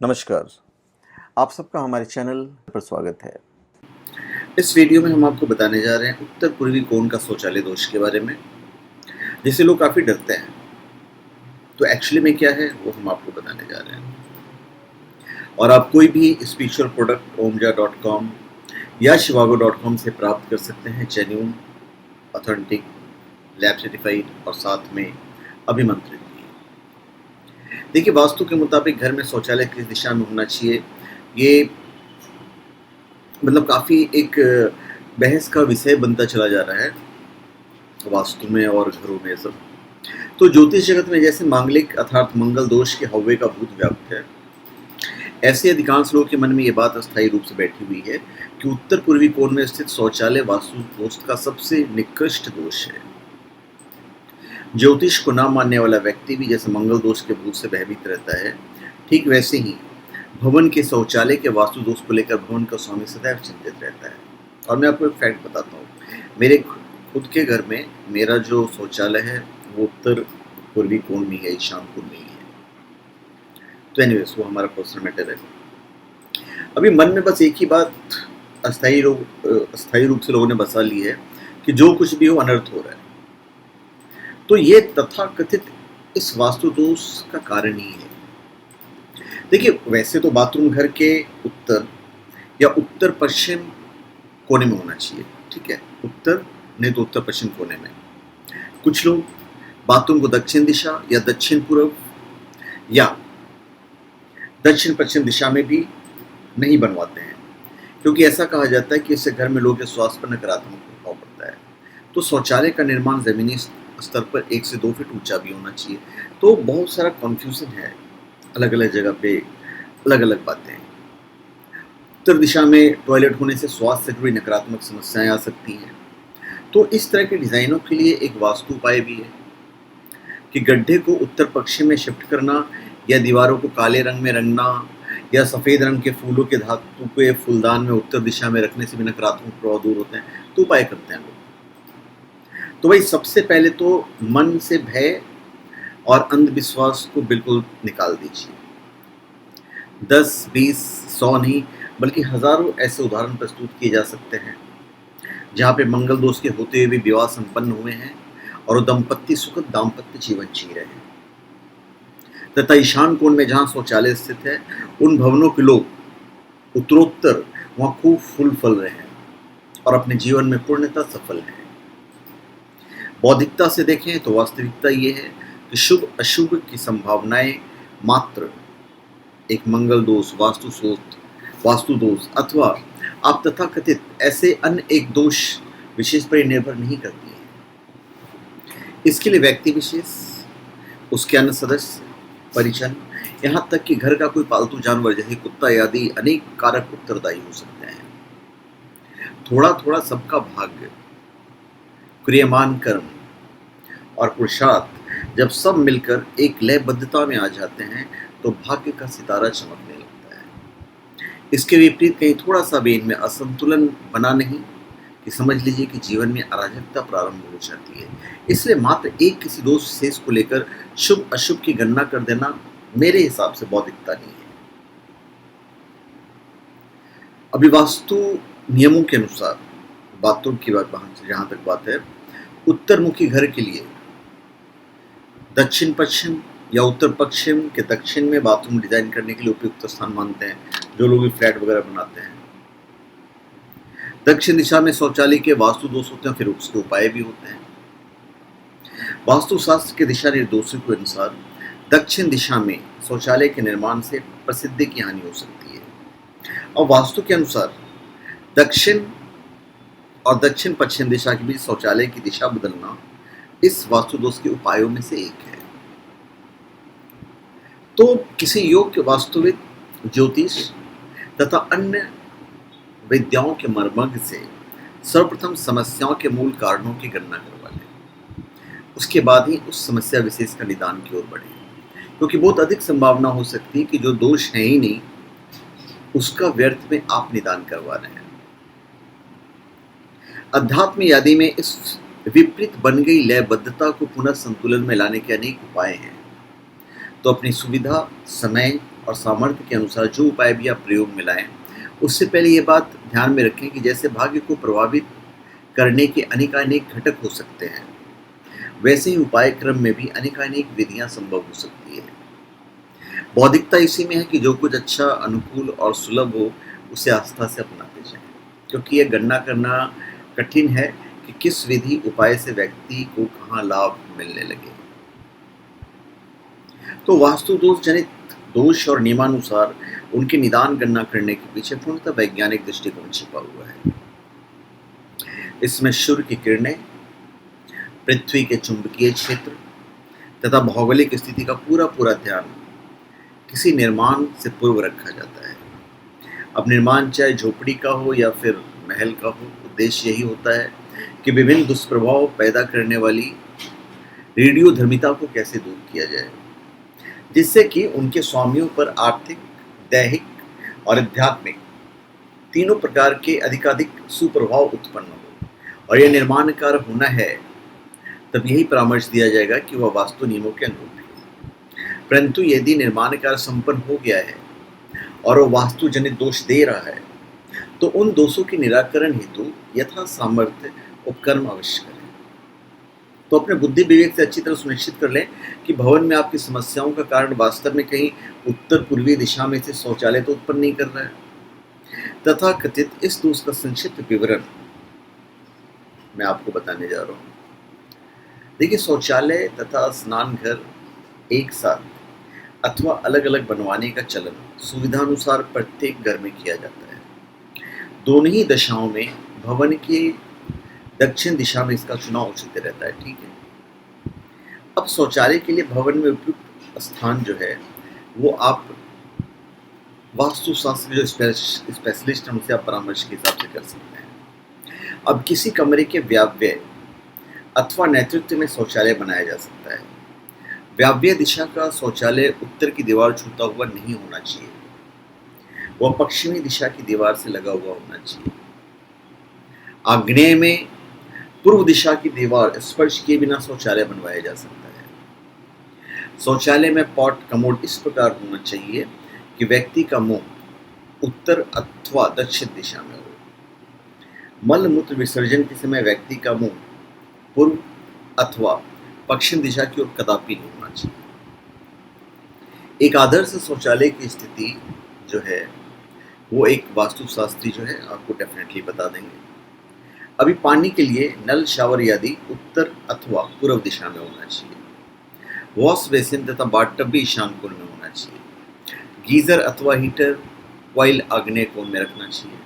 नमस्कार, आप सबका हमारे चैनल पर स्वागत है। इस वीडियो में हम आपको बताने जा रहे हैं उत्तर पूर्वी कोण का शौचालय दोष के बारे में, जिससे लोग काफ़ी डरते हैं। तो एक्चुअली में क्या है वो हम आपको बताने जा रहे हैं। और आप कोई भी स्पिरिचुअल प्रोडक्ट omja.com या shivago.com से प्राप्त कर सकते हैं, जेन्युइन, ऑथेंटिक, लैब सर्टिफाइड और साथ में अभिमंत्रित भी। देखिए, वास्तु के मुताबिक घर में शौचालय किस दिशा में होना चाहिए, ये मतलब काफ़ी एक बहस का विषय बनता चला जा रहा है वास्तु में और घरों में सब। तो ज्योतिष जगत में जैसे मांगलिक अर्थात मंगल दोष के हव्वे का भूत व्याप्त है, ऐसे अधिकांश लोगों के मन में ये बात अस्थायी रूप से बैठी हुई है कि उत्तर पूर्वी कोण में स्थित शौचालय वास्तु दोष का सबसे निकृष्ट दोष है। ज्योतिष को ना मानने वाला व्यक्ति भी जैसे मंगल दोष के भूत से भयभीत रहता है, ठीक वैसे ही भवन के शौचालय के वास्तु दोष को लेकर भवन का स्वामी सदैव चिंतित रहता है। और मैं आपको एक फैक्ट बताता हूँ, मेरे खुद के घर में मेरा जो शौचालय है वो उत्तर पूर्वी कोण में है, ईशान कोण में ही है। तो एनीवेज, वो हमारा पर्सनल मैटर है। अभी मन में बस एक ही बात अस्थायी रूप से लोगों ने बसा ली है कि जो कुछ भी हो अनर्थ हो रहा है। तो ये तथाकथित इस वास्तु दोष का कारण ही है। देखिए, वैसे तो बाथरूम घर के उत्तर या उत्तर पश्चिम कोने में होना चाहिए, ठीक है, उत्तर नहीं तो उत्तर पश्चिम कोने में। कुछ लोग बाथरूम को दक्षिण दिशा या दक्षिण पूर्व या दक्षिण पश्चिम दिशा में भी नहीं बनवाते हैं, क्योंकि ऐसा कहा जाता है कि इससे घर में लोगों के स्वास्थ्य पर नकारात्मक प्रभाव पड़ता है। तो शौचालय का निर्माण जमीनी स्तर पर 1 से 2 फीट ऊंचा भी होना चाहिए। तो बहुत सारा कन्फ्यूजन है, अलग अलग जगह पे अलग अलग बातें हैं। उत्तर दिशा में टॉयलेट होने से स्वास्थ्य से जुड़ी नकारात्मक समस्याएं आ सकती हैं। तो इस तरह के डिज़ाइनों के लिए एक वास्तु उपाय भी है कि गड्ढे को उत्तर पश्चिम में शिफ्ट करना या दीवारों को काले रंग में रंगना या सफ़ेद रंग के फूलों के धातु के फूलदान में उत्तर दिशा में रखने से भी नकारात्मक प्रभाव दूर होते हैं। तो उपाय करते हैं लोग। तो भाई, सबसे पहले तो मन से भय और अंधविश्वास को बिल्कुल निकाल दीजिए। 10, 20, 100 नहीं बल्कि हजारों ऐसे उदाहरण प्रस्तुत किए जा सकते हैं जहाँ पे मंगल दोष के होते हुए भी विवाह संपन्न हुए हैं और दंपत्ति सुखद दाम्पत्य जीवन जी रहे हैं। तथा ईशान कोण में जहाँ शौचालय स्थित है, उन भवनों के लोग उत्तरोत्तर वहाँ खूब फूल फल रहे हैं और अपने जीवन में पूर्णतः सफल हैं। बौद्धिकता से देखें तो वास्तविकता ये है कि शुभ अशुभ की संभावनाएं मात्र एक मंगल दोष, वास्तु दोष अथवा आप तथाकथित ऐसे अन्य एक दोष विशेष पर निर्भर नहीं करती है। इसके लिए व्यक्ति विशेष, उसके अन्य सदस्य, परिजन, यहाँ तक कि घर का कोई पालतू जानवर जैसे कुत्ता आदि अनेक कारक उत्तरदायी हो सकते हैं। थोड़ा थोड़ा सबका भाग्य, क्रियमान कर्म और पुरुषार्थ जब सब मिलकर एक लयबद्धता में आ जाते हैं तो भाग्य का सितारा चमकने लगता है। इसके विपरीत कहीं थोड़ा सा भी इनमें असंतुलन बना नहीं कि समझ लीजिए कि जीवन में अराजकता प्रारंभ हो जाती है। इसलिए मात्र एक किसी दोष विशेष को लेकर शुभ अशुभ की गणना कर देना मेरे हिसाब से बौद्धिकता नहीं है। अभी वास्तु नियमों के अनुसार बाथरूम की बात जहाँ तक बात है, उत्तरमुखी घर के लिए दक्षिण पश्चिम या उत्तर पश्चिम के दक्षिण में बाथरूम डिजाइन करने के लिए उपयुक्त स्थान मानते हैं जो लोग भी फ्लैट वगैरह बनाते हैं। दक्षिण दिशा में शौचालय के वास्तु दोष होते हैं, फिर उसके उपाय भी होते हैं। वास्तुशास्त्र के दिशा निर्देशों के अनुसार दक्षिण दिशा में शौचालय के निर्माण से प्रसिद्धि की हानि हो सकती है। और वास्तु के अनुसार दक्षिण और दक्षिण पश्चिम दिशा के बीच शौचालय की दिशा बदलना इस वास्तु दोष के उपायों में से एक है। तो किसी योग्य वास्तुविद, ज्योतिष तथा अन्य विद्याओं के मर्मज्ञ से सर्वप्रथम समस्याओं के मूल कारणों की गणना करवा लें। उसके बाद ही उस समस्या विशेष का निदान की ओर बढ़े, क्योंकि बहुत अधिक संभावना हो सकती है कि जो दोष है ही नहीं उसका व्यर्थ में आप निदान करवा रहे हैं। अध्यात्म यादी में इस विपरीत बन गई लयबद्धता को पुनः संतुलन में लाने के अनेक उपाय हैं। तो अपनी सुविधा, समय और सामर्थ्य के अनुसार जो उपाय भी आप प्रयोग में लाएं, उससे पहले ये बात ध्यान में रखें कि जैसे भाग्य को प्रभावित करने के अनेकानेक घटक हो सकते हैं, वैसे ही उपाय क्रम में भी अनेकानेक विधियां संभव हो सकती है। बौद्धिकता इसी में है कि जो कुछ अच्छा, अनुकूल और सुलभ हो उसे आस्था से अपनाते जाएं, क्योंकि यह गणना करना कठिन है कि किस विधि उपाय से व्यक्ति को कहाँ लाभ मिलने लगे। तो वास्तु दोष जनित दोष और नियमानुसार उनके निदान गणना करने के पीछे पूर्णतः वैज्ञानिक दृष्टिकोण छिपा हुआ है। इसमें सूर्य की किरणें, पृथ्वी के चुंबकीय क्षेत्र तथा भौगोलिक स्थिति का पूरा ध्यान किसी निर्माण से पूर्व रखा जाता है। अब निर्माण चाहे झोपड़ी का हो या फिर महल का हो, उद्देश्य यही होता है कि विभिन्न दुष्प्रभाव पैदा करने वाली रेडियोधर्मिता को कैसे दूर किया जाए, जिससे कि उनके स्वामियों पर आर्थिक, दैहिक और आध्यात्मिक तीनों प्रकार के अधिकाधिक सुप्रभाव उत्पन्न हो। और यह निर्माण कार्य होना है तब यही परामर्श दिया जाएगा कि वह वास्तु नियमों के अनुरूप है। परंतु यदि निर्माण कार्य संपन्न हो गया है और वह वास्तु जनित दोष दे रहा है, तो उन दोषों के निराकरण हेतु यथा सामर्थ्य उपकर्म अवश्य करें। तो अपने बुद्धि विवेक से अच्छी तरह सुनिश्चित कर लें कि भवन में आपकी समस्याओं का कारण वास्तव में कहीं उत्तर पूर्वी दिशा में से शौचालय तो उत्पन्न नहीं कर रहा है। तथा कथित इस दोष का संक्षिप्त विवरण मैं आपको बताने जा रहा हूँ। देखिए, शौचालय तथा स्नान घर एक साथ अथवा अलग अलग बनवाने का चलन सुविधानुसार प्रत्येक घर में किया जाता है। दोनों ही दशाओं में भवन के दक्षिण दिशा में इसका चुनाव उचित रहता है। ठीक है। अब शौचालय के लिए भवन में उपयुक्त स्थान जो है वो आप वास्तु शास्त्र जो स्पेशलिस्ट हैं उनसे आप परामर्श के हिसाब से कर सकते हैं। अब किसी कमरे के वायव्य अथवा नेतृत्व में शौचालय बनाया जा सकता है। वायव्य दिशा का शौचालय उत्तर की दीवार छूता हुआ नहीं होना चाहिए, वह पश्चिमी दिशा की दीवार से लगा हुआ होना चाहिए। आग्नेय में पूर्व दिशा की दीवार स्पर्श किए बिना शौचालय बनवाया जा सकता है। शौचालय में पॉट कमोड इस प्रकार होना चाहिए कि व्यक्ति का मुंह उत्तर अथवा दक्षिण दिशा में हो। मल मूत्र विसर्जन के समय व्यक्ति का मुंह पूर्व अथवा पश्चिम दिशा की ओर कदापि नहीं होना चाहिए। एक आदर्श शौचालय की स्थिति जो है वो एक वास्तुशास्त्री जो है आपको डेफिनेटली बता देंगे। अभी पानी के लिए नल, शावर आदि उत्तर अथवा पूर्व दिशा में होना चाहिए। वॉश बेसिन तथा बाथटब भी ईशान कोण में होना चाहिए। गीजर अथवा हीटर कॉइल आग्नेय कोण में रखना चाहिए।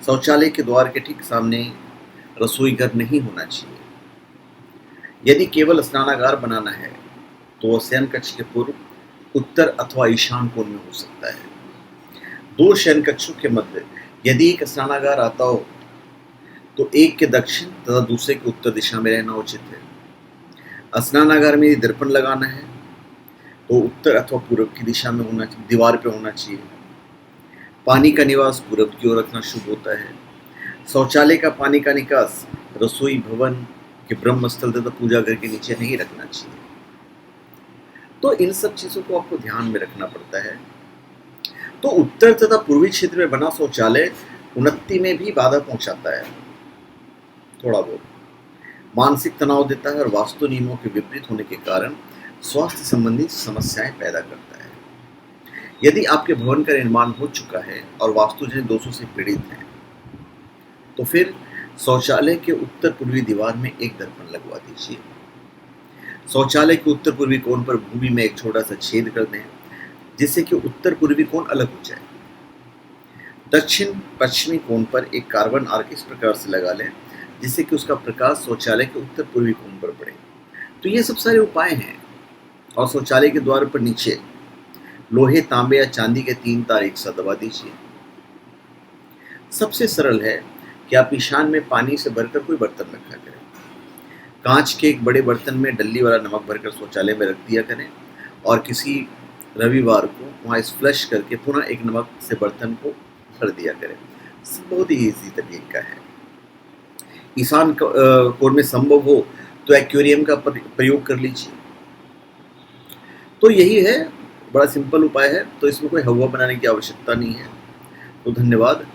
शौचालय के द्वार के ठीक सामने रसोई घर नहीं होना चाहिए। यदि केवल स्नानागार बनाना है तो वह शयन कक्ष के पूर्व, उत्तर अथवा ईशान कोण में हो सकता है। दो शयन कक्षों के मध्य यदि एक स्नानागार आता हो तो एक के दक्षिण तथा दूसरे के उत्तर दिशा में रहना उचित है। स्नानागार में यदि दर्पण लगाना है तो उत्तर अथवा पूर्व की दिशा में होना चाहिए, दीवार पे होना चाहिए। पानी का निवास पूर्व की ओर रखना शुभ होता है। शौचालय का पानी का निकास रसोई भवन के ब्रह्मस्थल तथा पूजा घर के नीचे नहीं रखना चाहिए। तो इन सब चीजों को आपको ध्यान में रखना पड़ता है। तो उत्तर तथा पूर्वी क्षेत्र में बना शौचालय उन्नति में भी बाधा पहुंचाता है, थोड़ा बहुत मानसिक तनाव देता है और वास्तु नियमों के विपरीत होने के कारण स्वास्थ्य संबंधी समस्याएं पैदा करता है। यदि आपके भवन का निर्माण हो चुका है और वास्तुजनित दोषों से पीड़ित हैं तो फिर शौचालय के उत्तर पूर्वी दीवार में एक दर्पण लगवा दीजिए। शौचालय के उत्तर पूर्वी कोण पर भूमि में एक छोटा सा छेद कर दें जिससे कि उत्तर पूर्वी कोण अलग हो जाए। दक्षिण पश्चिमी कोण पर एक कार्बन आर्क इस प्रकार से लगा लें जिससे कि उसका प्रकाश शौचालय के उत्तर पूर्वी कोण पर पड़े। तो ये सब सारे उपाय हैं। और शौचालय के द्वार पर नीचे लोहे, तांबे या चांदी के 3 तार एक साथ दबा दीजिए। सबसे सरल है कि आप ईशान में पानी से भरकर कोई बर्तन रखा करें। कांच के एक बड़े बर्तन में डल्ली वाला नमक भरकर शौचालय में रख दिया करें और किसी रविवार को वहाँ फ्लश करके पुनः एक नमक से बर्तन को भर दिया करें। बहुत ही ईजी तरीका है। ईशान कोण में संभव हो तो एक्वेरियम का प्रयोग कर लीजिए। तो यही है बड़ा सिंपल उपाय है, तो इसमें कोई हवा बनाने की आवश्यकता नहीं है। तो धन्यवाद,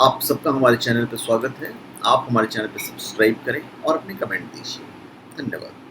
आप सबका हमारे चैनल पर स्वागत है। आप हमारे चैनल पर सब्सक्राइब करें और अपने कमेंट दीजिए। धन्यवाद।